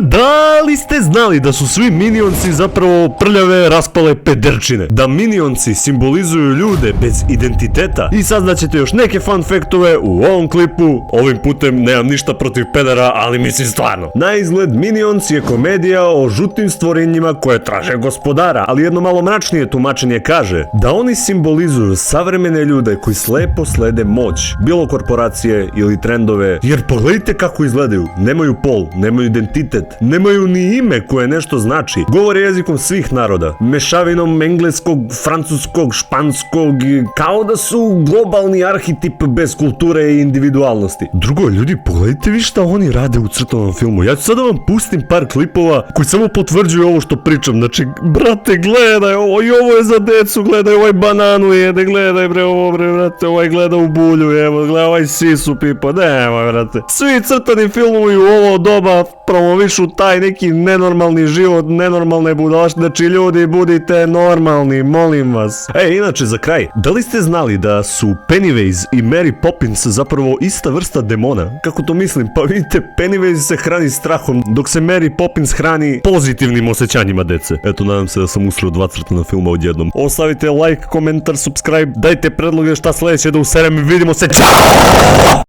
Da li ste znali da su svi minionci zapravo prljave, raspale pederčine? Da minionci simbolizuju ljude bez identiteta? I saznaćete još neke fun faktove u ovom klipu. Ovim putem nemam ništa protiv pedera, ali mislim stvarno. Na izgled Minions je komedija o žutim stvorenjima koje traže gospodara, ali jedno malo mračnije tumačenje kaže da oni simbolizuju savremene ljude koji slepo slede moć, bilo korporacije ili trendove, jer pogledajte kako izgledaju, nemaju pol, nemaju identitet, nemaju ni ime koje nešto znači, govore jezikom svih naroda, mešavinom engleskog, francuskog, španskog, kao da su globalni arhetip bez kulture i individualnosti. Drugo, ljudi, pogledajte vi šta oni rade u crtanom filmu. Ja ću sada vam pustim par klipova koji samo potvrđuju ovo što pričam. Znači, brate, gledaj ovo, i ovo je za decu, gledaj, ovaj bananu jede, gledaj bre, ovo bre, brate, ovaj gleda u bulju, evo, gledaj, ovaj sisu pipa, nemoj, brate. Svi crtani filmovi u ovo doba promovišu taj neki nenormalni život, nenormalne budalaštine. Znači, ljudi, budite normalni, molim vas. Inače, za kraj, da li ste znali da su Pennywise i Mary Poppins zapravo ista vrsta demona? Kako to mislim? Pa vidite, Pennywise se hrani strahom, dok se Mary Poppins hrani pozitivnim osjećanjima dece. Eto, nadam se da sam usreo 2 crtana filma odjednom. Ostavite like, komentar, subscribe, dajte predloge šta sledeće da userem i vidimo se. Ćao!